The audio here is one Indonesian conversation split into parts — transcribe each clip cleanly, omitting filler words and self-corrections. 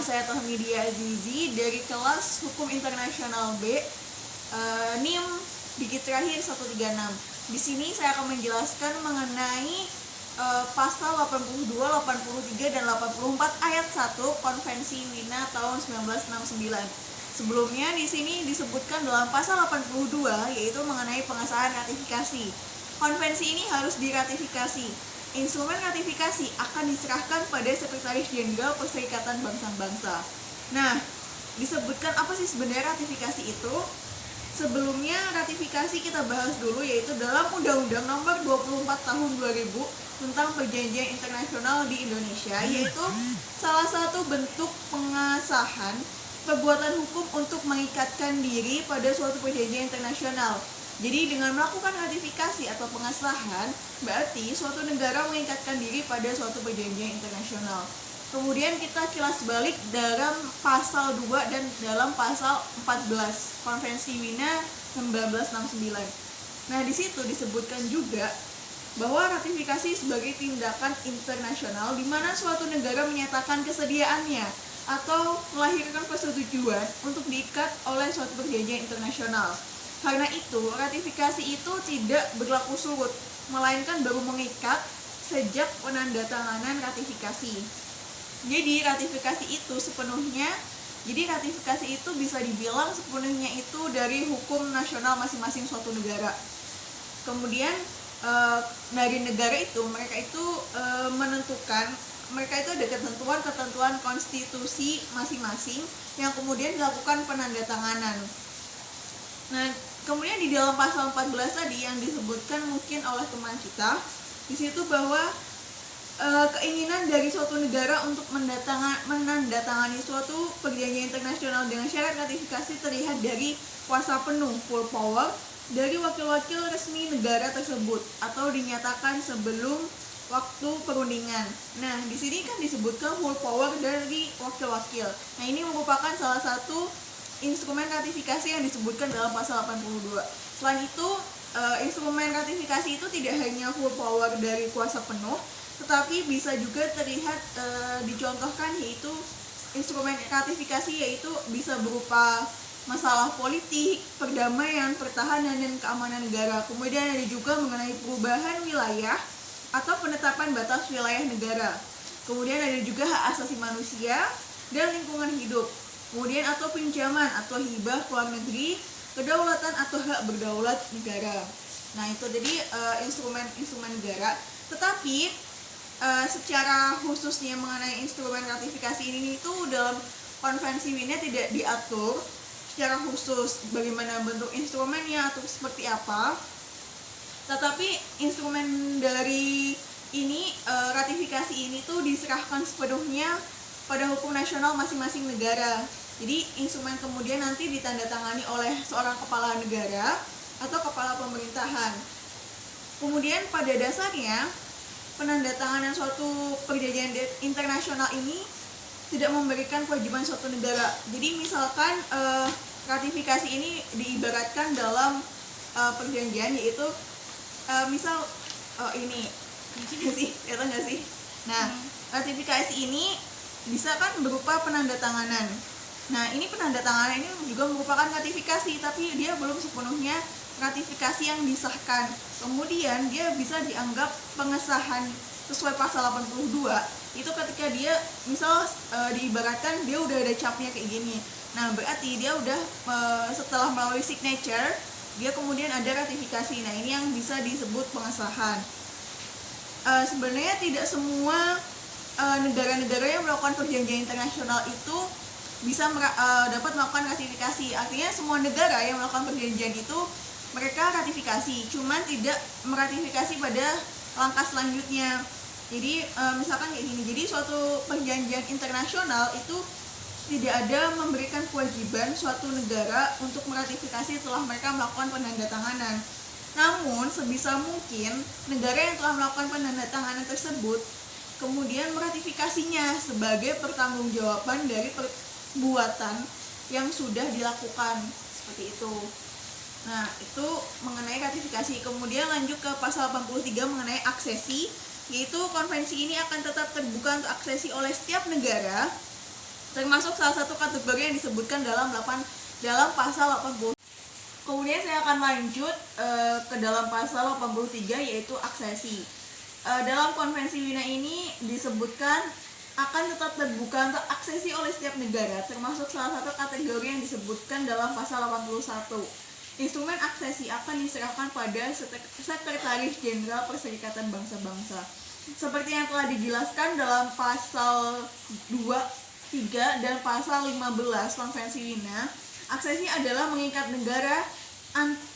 saya Tahmidia Azizi dari kelas Hukum Internasional B, NIM Dikit Terakhir 136. Di sini saya akan menjelaskan mengenai pasal 82, 83, dan 84 ayat 1 Konvensi Wina tahun 1969. Sebelumnya di sini disebutkan dalam pasal 82 yaitu mengenai pengesahan ratifikasi. Konvensi ini harus diratifikasi. Instrumen ratifikasi akan diserahkan pada Sekretaris Jenderal Perserikatan Bangsa-Bangsa. Nah, disebutkan apa sih sebenarnya ratifikasi itu? Sebelumnya ratifikasi kita bahas dulu, yaitu dalam Undang-Undang Nomor 24 Tahun 2000 tentang Perjanjian Internasional di Indonesia, yaitu salah satu bentuk pengesahan perbuatan hukum untuk mengikatkan diri pada suatu perjanjian internasional. Jadi dengan melakukan ratifikasi atau pengesahan, berarti suatu negara mengikatkan diri pada suatu perjanjian internasional. Kemudian kita kilas balik dalam pasal 2 dan dalam pasal 14 Konvensi Wina 1969. Nah, di situ disebutkan juga bahwa ratifikasi sebagai tindakan internasional di mana suatu negara menyatakan kesediaannya atau melahirkan persetujuan untuk diikat oleh suatu perjanjian internasional. Karena itu, ratifikasi itu tidak berlaku surut, melainkan baru mengikat sejak penandatanganan ratifikasi. Jadi ratifikasi itu bisa dibilang sepenuhnya itu dari hukum nasional masing-masing suatu negara. Kemudian dari negara itu mereka itu ada ketentuan konstitusi masing-masing yang kemudian dilakukan penandatanganan. Nah, kemudian di dalam pasal 14 tadi yang disebutkan mungkin oleh teman kita, di situ bahwa keinginan dari suatu negara untuk menandatangani suatu perjanjian internasional dengan syarat ratifikasi terlihat dari kuasa penuh full power dari wakil-wakil resmi negara tersebut atau dinyatakan sebelum waktu perundingan. Nah, di sini kan disebutkan full power dari wakil-wakil. Nah, ini merupakan salah satu instrumen ratifikasi yang disebutkan dalam pasal 82. Selain itu, instrumen ratifikasi itu tidak hanya full power dari kuasa penuh, tetapi bisa juga terlihat dicontohkan yaitu instrumen ratifikasi yaitu bisa berupa masalah politik, perdamaian, pertahanan, dan keamanan negara. Kemudian ada juga mengenai perubahan wilayah atau penetapan batas wilayah negara. Kemudian ada juga hak asasi manusia dan lingkungan hidup. Kemudian atau pinjaman atau hibah ke luar negeri, kedaulatan atau hak berdaulat negara. Nah, itu jadi instrumen negara. Tetapi secara khususnya mengenai instrumen ratifikasi ini itu dalam Konvensi Wina tidak diatur secara khusus bagaimana bentuk instrumennya atau seperti apa. Tetapi instrumen dari ini ratifikasi ini tuh diserahkan sepenuhnya pada hukum nasional masing-masing negara. Jadi instrumen kemudian nanti ditandatangani oleh seorang kepala negara atau kepala pemerintahan. Kemudian pada dasarnya penandatanganan suatu perjanjian internasional ini tidak memberikan kewajiban suatu negara. Jadi misalkan ratifikasi ini diibaratkan dalam perjanjian yaitu misal ini kelihatan nggak sih? Nah, ratifikasi ini bisa kan berupa penandatanganan. Nah, ini penandatanganan ini juga merupakan ratifikasi, tapi dia belum sepenuhnya ratifikasi yang disahkan. Kemudian dia bisa dianggap pengesahan sesuai pasal 82 itu ketika dia misal diibaratkan dia udah ada capnya kayak gini. Nah, berarti dia udah setelah melalui signature dia kemudian ada ratifikasi. Nah, ini yang bisa disebut pengesahan. Sebenarnya tidak semua negara-negara yang melakukan perjanjian internasional itu bisa dapat melakukan ratifikasi. Artinya semua negara yang melakukan perjanjian itu mereka ratifikasi, cuman tidak meratifikasi pada langkah selanjutnya. Jadi misalkan kayak gini, jadi suatu perjanjian internasional itu tidak ada memberikan kewajiban suatu negara untuk meratifikasi setelah mereka melakukan penandatanganan. Namun sebisa mungkin negara yang telah melakukan penandatanganan tersebut kemudian meratifikasinya sebagai pertanggungjawaban dari perbuatan yang sudah dilakukan, seperti itu. Nah, itu mengenai ratifikasi. Kemudian lanjut ke pasal 83 mengenai aksesi, yaitu konvensi ini akan tetap terbuka untuk aksesi oleh setiap negara termasuk salah satu kategori yang disebutkan dalam pasal 80. Kemudian saya akan lanjut ke dalam pasal 83, yaitu aksesi. Dalam konvensi Wina ini disebutkan akan tetap terbuka untuk aksesi oleh setiap negara, termasuk salah satu kategori yang disebutkan dalam pasal 81. Instrumen aksesi akan diserahkan pada Sekretaris Jenderal Perserikatan Bangsa-Bangsa. Seperti yang telah dijelaskan dalam pasal 2, 3, dan pasal 15 Konvensi Wina, aksesi adalah mengikat negara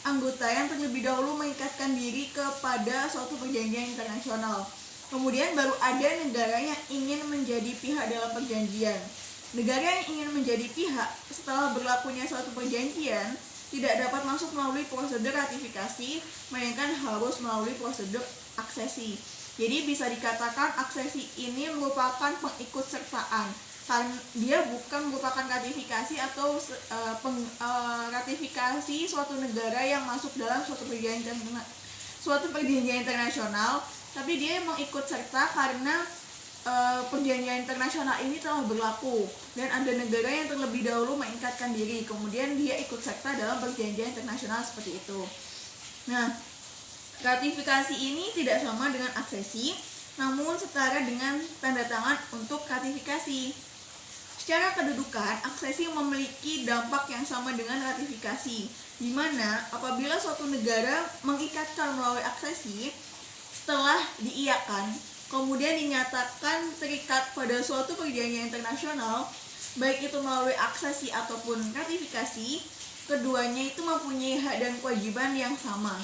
anggota yang terlebih dahulu mengikatkan diri kepada suatu perjanjian internasional. Kemudian baru ada negara yang ingin menjadi pihak dalam perjanjian. Negara yang ingin menjadi pihak setelah berlakunya suatu perjanjian tidak dapat masuk melalui prosedur ratifikasi, melainkan harus melalui prosedur aksesi. Jadi bisa dikatakan aksesi ini merupakan pengikutsertaan, karena dia bukan merupakan ratifikasi atau ratifikasi suatu negara yang masuk dalam suatu perjanjian internasional, tapi dia mengikut serta karena perjanjian internasional ini telah berlaku dan ada negara yang terlebih dahulu mengikatkan diri, kemudian dia ikut serta dalam perjanjian internasional seperti itu. Nah, ratifikasi ini tidak sama dengan aksesi, namun setara dengan tanda tangan untuk ratifikasi. Secara kedudukan, aksesi memiliki dampak yang sama dengan ratifikasi, di mana apabila suatu negara mengikatkan melalui aksesi setelah diiakan, kemudian dinyatakan terikat pada suatu perjanjian internasional, baik itu melalui aksesi ataupun ratifikasi, keduanya itu mempunyai hak dan kewajiban yang sama,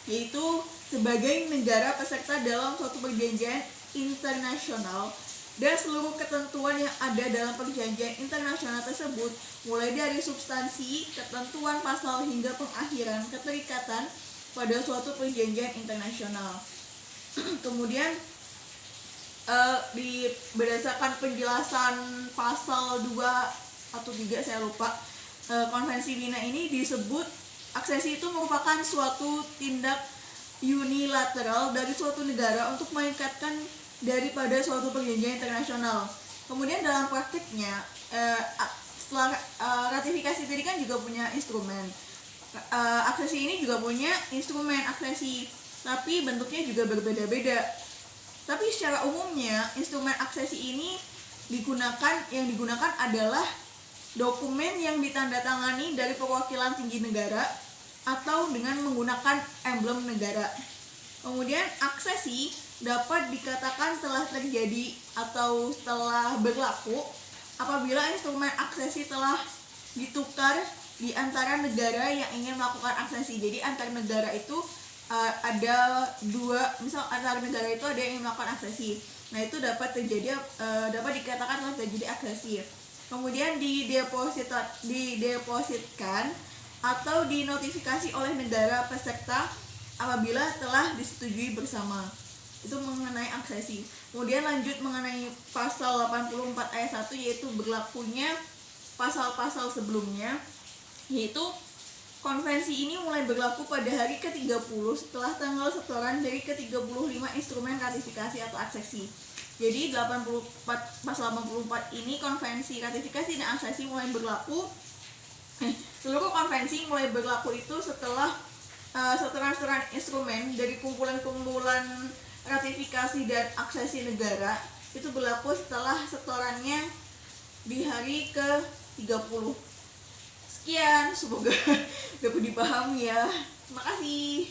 yaitu sebagai negara peserta dalam suatu perjanjian internasional, dan seluruh ketentuan yang ada dalam perjanjian internasional tersebut, mulai dari substansi, ketentuan pasal hingga pengakhiran keterikatan pada suatu perjanjian internasional. Kemudian berdasarkan penjelasan pasal 2 atau 3 saya lupa, Konvensi Wina ini disebut aksesi itu merupakan suatu tindak unilateral dari suatu negara untuk mengikatkan daripada suatu perjanjian internasional. Kemudian dalam praktiknya, setelah ratifikasi tadi kan juga punya instrumen, aksesi ini juga punya instrumen aksesi, tapi bentuknya juga berbeda-beda. Tapi secara umumnya instrumen aksesi ini yang digunakan adalah dokumen yang ditandatangani dari perwakilan tinggi negara atau dengan menggunakan emblem negara. Kemudian aksesi dapat dikatakan telah terjadi atau telah berlaku apabila instrumen aksesi telah ditukar di antara negara yang ingin melakukan aksesi. Jadi antar negara itu ada dua, misal antara negara itu ada yang melakukan aksesi. Nah, itu dapat dikatakan telah terjadi aksesi. Kemudian didepositkan atau dinotifikasi oleh negara peserta apabila telah disetujui bersama. Itu mengenai aksesi. Kemudian lanjut mengenai pasal 84 ayat 1, yaitu berlakunya pasal-pasal sebelumnya, yaitu konvensi ini mulai berlaku pada hari ke-30 setelah tanggal setoran dari ke-35 instrumen ratifikasi atau aksesi. Jadi pasal 84 ini konvensi ratifikasi dan aksesi mulai berlaku. Seluruh konvensi mulai berlaku itu setelah setoran-setoran instrumen dari kumpulan-kumpulan ratifikasi dan aksesi negara itu berlaku setelah setorannya di hari ke-30. Sekian, semoga dapat dipahami ya. Terima kasih.